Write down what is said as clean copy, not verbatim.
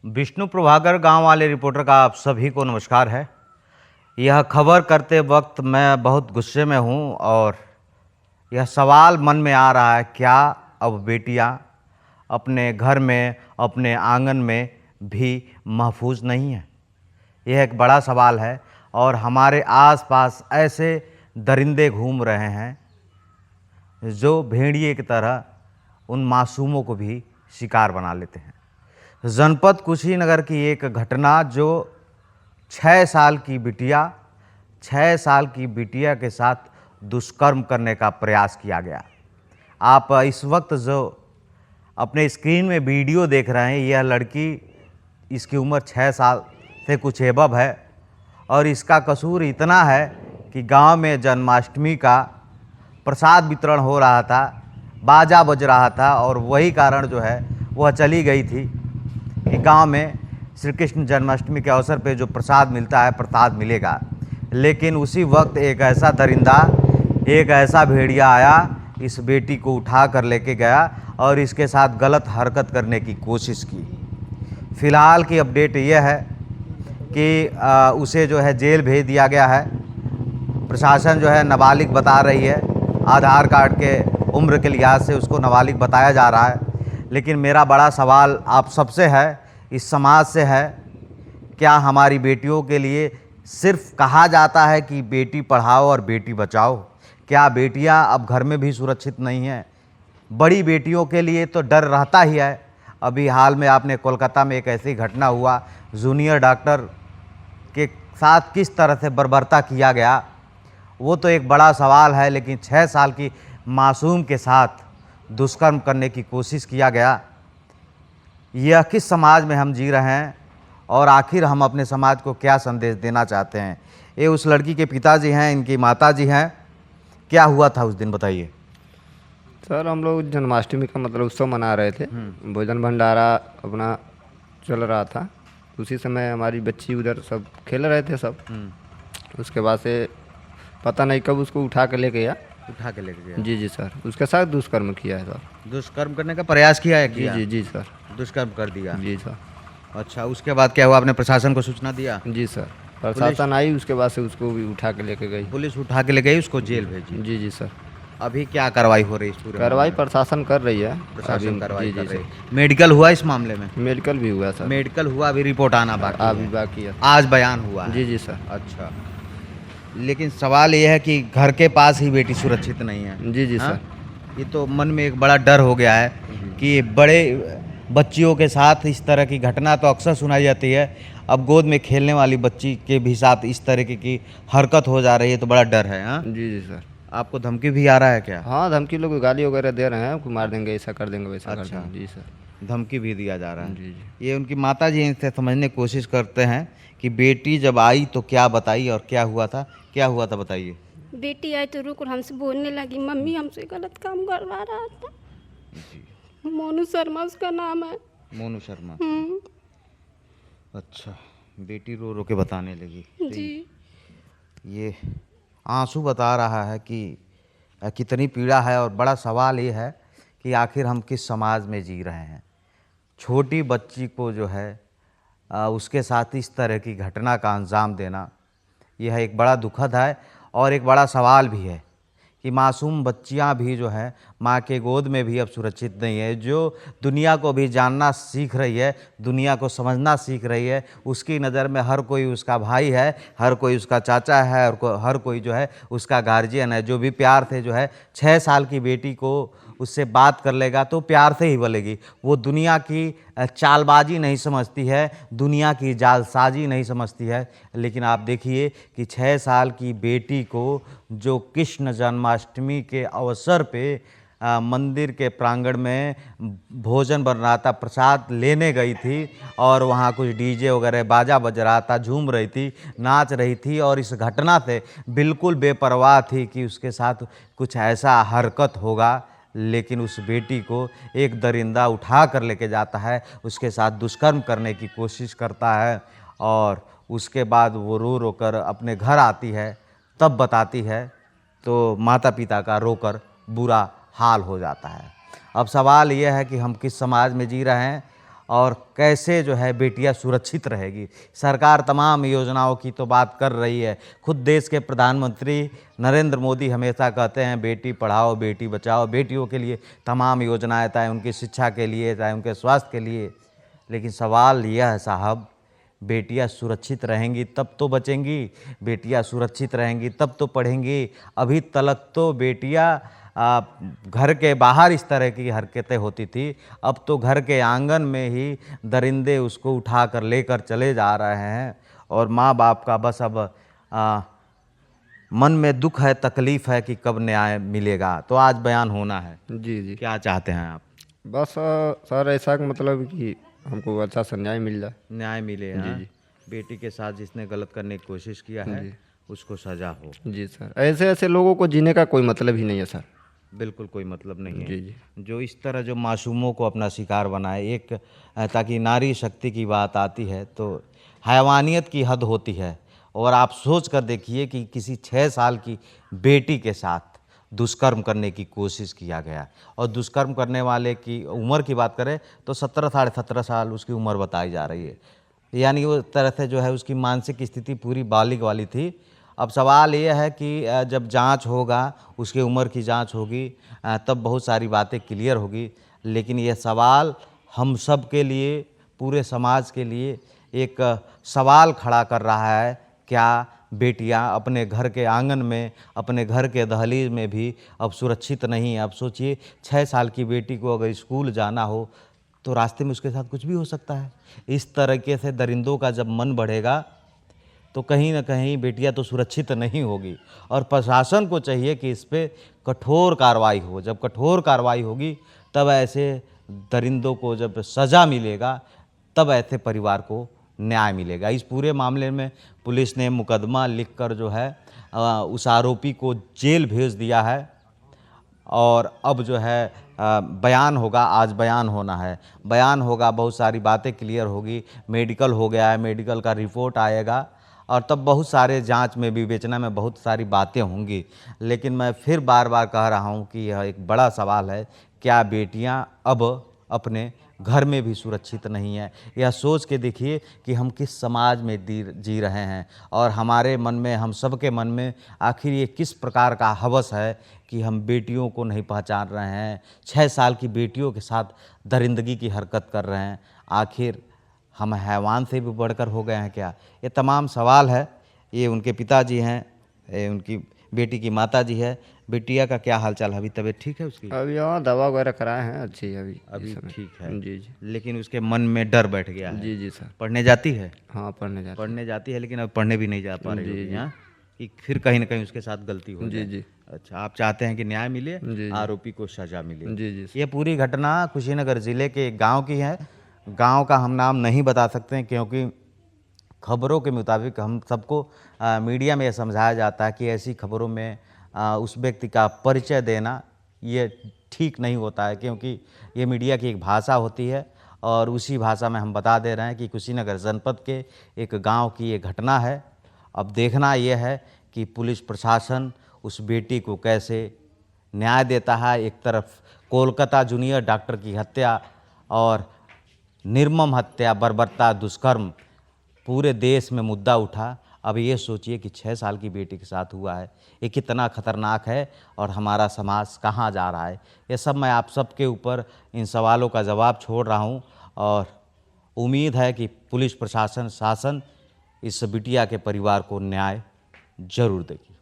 विष्णु प्रभाकर गांव वाले रिपोर्टर का आप सभी को नमस्कार है। यह खबर करते वक्त मैं बहुत गुस्से में हूं और यह सवाल मन में आ रहा है, क्या अब बेटियां अपने घर में, अपने आंगन में भी महफूज नहीं हैं? यह एक बड़ा सवाल है और हमारे आसपास ऐसे दरिंदे घूम रहे हैं जो भेड़िए की तरह उन मासूमों को भी शिकार बना लेते हैं। जनपद कुशीनगर की एक घटना जो 6 साल की बिटिया के साथ दुष्कर्म करने का प्रयास किया गया। आप इस वक्त जो अपने स्क्रीन में वीडियो देख रहे हैं, यह लड़की, इसकी उम्र 6 साल से कुछ एबव है और इसका कसूर इतना है कि गांव में जन्माष्टमी का प्रसाद वितरण हो रहा था, बाजा बज रहा था और वही कारण जो है वह चली गई थी कि गांव में श्री कृष्ण जन्माष्टमी के अवसर पे जो प्रसाद मिलता है, प्रसाद मिलेगा। लेकिन उसी वक्त एक ऐसा दरिंदा, एक ऐसा भेड़िया आया, इस बेटी को उठा कर लेके गया और इसके साथ गलत हरकत करने की कोशिश की। फ़िलहाल की अपडेट यह है कि उसे जो है जेल भेज दिया गया है। प्रशासन जो है नाबालिग बता रही है, आधार कार्ड के उम्र के लिहाज से उसको नाबालिग बताया जा रहा है। लेकिन मेरा बड़ा सवाल आप सबसे है, इस समाज से है, क्या हमारी बेटियों के लिए सिर्फ कहा जाता है कि बेटी पढ़ाओ और बेटी बचाओ? क्या बेटियां अब घर में भी सुरक्षित नहीं हैं? बड़ी बेटियों के लिए तो डर रहता ही है। अभी हाल में आपने कोलकाता में एक ऐसी घटना हुआ, जूनियर डॉक्टर के साथ किस तरह से बर्बरता किया गया, वो तो एक बड़ा सवाल है। लेकिन 6 साल की मासूम के साथ दुष्कर्म करने की कोशिश किया गया। यह किस समाज में हम जी रहे हैं और आखिर हम अपने समाज को क्या संदेश देना चाहते हैं? ये उस लड़की के पिताजी हैं, इनकी माताजी हैं। क्या हुआ था उस दिन, बताइए। सर, हम लोग जन्माष्टमी का उत्सव मना रहे थे। भोजन भंडारा अपना चल रहा था। उसी समय हमारी बच्ची उधर सब खेल रहे थे सब। उसके बाद से पता नहीं कब उसको उठा के लेके गया। जी सर, उसके साथ दुष्कर्म किया है सर। दुष्कर्म करने का प्रयास किया है? जी सर, दुष्कर्म कर दिया। जी सर। अच्छा, उसके बाद क्या हुआ? आपने प्रशासन को सूचना दिया? जी सर, प्रशासन आई, उसके बाद से उसको भी उठा के लेके गई। पुलिस उठा के ले गई, उसको जेल भेजी? जी सर। अभी क्या कार्रवाई हो रही है? इस पूरे कार्रवाई प्रशासन कर रही है। प्रशासन कार्रवाई कर रही है। मेडिकल हुआ इस मामले में? मेडिकल भी हुआ सर। मेडिकल हुआ, अभी रिपोर्ट आना बाकी है। आज बयान हुआ है? जी सर। अच्छा, लेकिन सवाल ये है कि घर के पास ही बेटी सुरक्षित नहीं है। जी सर। ये तो मन में एक बड़ा डर हो गया है कि बड़े बच्चियों के साथ इस तरह की घटना तो अक्सर सुनाई जाती है, अब गोद में खेलने वाली बच्ची के भी साथ इस तरह की हरकत हो जा रही है, तो बड़ा डर है। हाँ जी सर। आपको धमकी भी आ रहा है क्या? हाँ, धमकी लोग गाली वगैरह दे रहे हैं, मार देंगे, ऐसा कर देंगे, वैसा कर देंगे। जी सर, धमकी भी दिया जा रहा है। जी। ये उनकी माताजी इनसे समझने की कोशिश करते हैं कि बेटी जब आई तो क्या बताई और क्या हुआ था बताइए। बेटी आई तो रुक, हमसे बोलने लगी, मम्मी हमसे गलत काम करवा रहा था। जी। मोनू शर्मा उसका नाम है। मोनू शर्मा। अच्छा, बेटी रो रो के बताने लगी। जी। ये आंसू बता रहा है कि कितनी पीड़ा है और बड़ा सवाल ये है कि आखिर हम किस समाज में जी रहे हैं। छोटी बच्ची को जो है उसके साथ इस तरह की घटना का अंजाम देना, यह एक बड़ा दुखद है और एक बड़ा सवाल भी है कि मासूम बच्चियां भी जो है माँ के गोद में भी अब सुरक्षित नहीं है। जो दुनिया को भी जानना सीख रही है, दुनिया को समझना सीख रही है, उसकी नज़र में हर कोई उसका भाई है, हर कोई उसका चाचा है और हर कोई जो है उसका गार्जियन है। जो भी प्यार से जो है 6 साल की बेटी को उससे बात कर लेगा तो प्यार से ही बोलेगी। वो दुनिया की चालबाजी नहीं समझती है, दुनिया की जालसाजी नहीं समझती है। लेकिन आप देखिए कि 6 साल की बेटी को जो कृष्ण जन्माष्टमी के अवसर पे मंदिर के प्रांगण में भोजन बन रहा था, प्रसाद लेने गई थी और वहाँ कुछ डीजे वगैरह बाजा बज रहा था, झूम रही थी, नाच रही थी और इस घटना से बिल्कुल बेपरवाह थी कि उसके साथ कुछ ऐसा हरकत होगा। लेकिन उस बेटी को एक दरिंदा उठा कर लेके जाता है, उसके साथ दुष्कर्म करने की कोशिश करता है और उसके बाद वो रो रो कर अपने घर आती है, तब बताती है तो माता पिता का रोकर बुरा हाल हो जाता है। अब सवाल ये है कि हम किस समाज में जी रहे हैं और कैसे जो है बेटियां सुरक्षित रहेगी। सरकार तमाम योजनाओं की तो बात कर रही है। खुद देश के प्रधानमंत्री नरेंद्र मोदी हमेशा कहते हैं बेटी पढ़ाओ बेटी बचाओ, बेटियों के लिए तमाम योजनाएं, चाहे उनकी शिक्षा के लिए चाहे उनके स्वास्थ्य के लिए। लेकिन सवाल यह है साहब, बेटियां सुरक्षित रहेंगी तब तो बचेंगी, बेटियां सुरक्षित रहेंगी तब तो पढ़ेंगी। अभी तक तो बेटियां घर के बाहर इस तरह की हरकतें होती थी, अब तो घर के आंगन में ही दरिंदे उसको उठा कर लेकर चले जा रहे हैं। और माँ बाप का बस अब मन में दुख है, तकलीफ़ है कि कब न्याय मिलेगा। तो आज बयान होना है, जी जी। क्या चाहते हैं आप? बस सर ऐसा कि मतलब कि हमको अच्छा सा न्याय मिल जाए। न्याय मिले। हाँ? जी। बेटी के साथ जिसने गलत करने की कोशिश किया है उसको सजा हो। जी सर, ऐसे ऐसे लोगों को जीने का कोई मतलब ही नहीं है सर। बिल्कुल कोई मतलब नहीं है। जी जी। जो इस तरह जो मासूमों को अपना शिकार बनाए, एक ताकि नारी शक्ति की बात आती है तो हैवानियत की हद होती है। और आप सोच कर देखिए कि किसी 6 साल की बेटी के साथ दुष्कर्म करने की कोशिश किया गया, और दुष्कर्म करने वाले की उम्र की बात करें तो 17 साढ़े 17 साल उसकी उम्र बताई जा रही है। यानी वो तरह से जो है उसकी मानसिक स्थिति पूरी बालिग वाली थी। अब सवाल ये है कि जब जांच होगा, उसकी उम्र की जांच होगी, तब बहुत सारी बातें क्लियर होगी। लेकिन ये सवाल हम सब के लिए, पूरे समाज के लिए एक सवाल खड़ा कर रहा है, क्या बेटियां अपने घर के आंगन में, अपने घर के दहलीज में भी अब सुरक्षित नहीं है? अब सोचिए 6 साल की बेटी को अगर स्कूल जाना हो तो रास्ते में उसके साथ कुछ भी हो सकता है। इस तरीके से दरिंदों का जब मन बढ़ेगा तो कहीं ना कहीं बेटियां तो सुरक्षित नहीं होगी। और प्रशासन को चाहिए कि इस पे कठोर कार्रवाई हो। जब कठोर कार्रवाई होगी तब ऐसे दरिंदों को जब सज़ा मिलेगा तब ऐसे परिवार को न्याय मिलेगा। इस पूरे मामले में पुलिस ने मुकदमा लिखकर जो है उस आरोपी को जेल भेज दिया है। और अब जो है बयान होगा, आज बयान होना है, बयान होगा, बहुत सारी बातें क्लियर होगी। मेडिकल हो गया है, मेडिकल का रिपोर्ट आएगा और तब बहुत सारे जांच में, विवेचना में बहुत सारी बातें होंगी। लेकिन मैं फिर बार बार कह रहा हूं कि यह एक बड़ा सवाल है, क्या बेटियां अब अपने घर में भी सुरक्षित नहीं है? यह सोच के देखिए कि हम किस समाज में जी रहे हैं, और हमारे मन में, हम सब के मन में आखिर ये किस प्रकार का हवस है कि हम बेटियों को नहीं पहचान रहे हैं, 6 साल की बेटियों के साथ दरिंदगी की हरकत कर रहे हैं। आखिर हम हैवान से भी बढ़कर हो गए हैं क्या? ये तमाम सवाल है। ये उनके पिताजी हैं, ये उनकी बेटी की माता जी है। बिटिया का क्या हालचाल है? अभी तबीयत ठीक है उसकी? अभी यहाँ दवा वगैरह कराए हैं, अच्छी है अभी अभी इस समय। ठीक है। जी जी। लेकिन उसके मन में डर बैठ गया है। जी जी सर। पढ़ने जाती है? हाँ पढ़ने जाती है, लेकिन अब पढ़ने भी नहीं जा पा रही जी, होगी। जी। हाँ, कि फिर कहीं ना कहीं उसके साथ गलती हो जी जाए। जी। अच्छा, आप चाहते हैं कि न्याय मिले, जी जी। आरोपी को सजा मिले। जी जी। ये पूरी घटना कुशीनगर ज़िले के एक गांव की है। गांव का हम नाम नहीं बता सकते हैं क्योंकि खबरों के मुताबिक हम सबको मीडिया में यह समझाया जाता है कि ऐसी खबरों में उस व्यक्ति का परिचय देना ये ठीक नहीं होता है, क्योंकि ये मीडिया की एक भाषा होती है। और उसी भाषा में हम बता दे रहे हैं कि कुशीनगर जनपद के एक गांव की ये घटना है। अब देखना यह है कि पुलिस प्रशासन उस बेटी को कैसे न्याय देता है। एक तरफ कोलकाता जूनियर डॉक्टर की हत्या और निर्मम हत्या, बर्बरता, दुष्कर्म पूरे देश में मुद्दा उठा। अब ये सोचिए कि 6 साल की बेटी के साथ हुआ है, ये कितना खतरनाक है और हमारा समाज कहाँ जा रहा है। ये सब मैं आप सबके ऊपर इन सवालों का जवाब छोड़ रहा हूँ, और उम्मीद है कि पुलिस प्रशासन, शासन इस बिटिया के परिवार को न्याय जरूर देगी।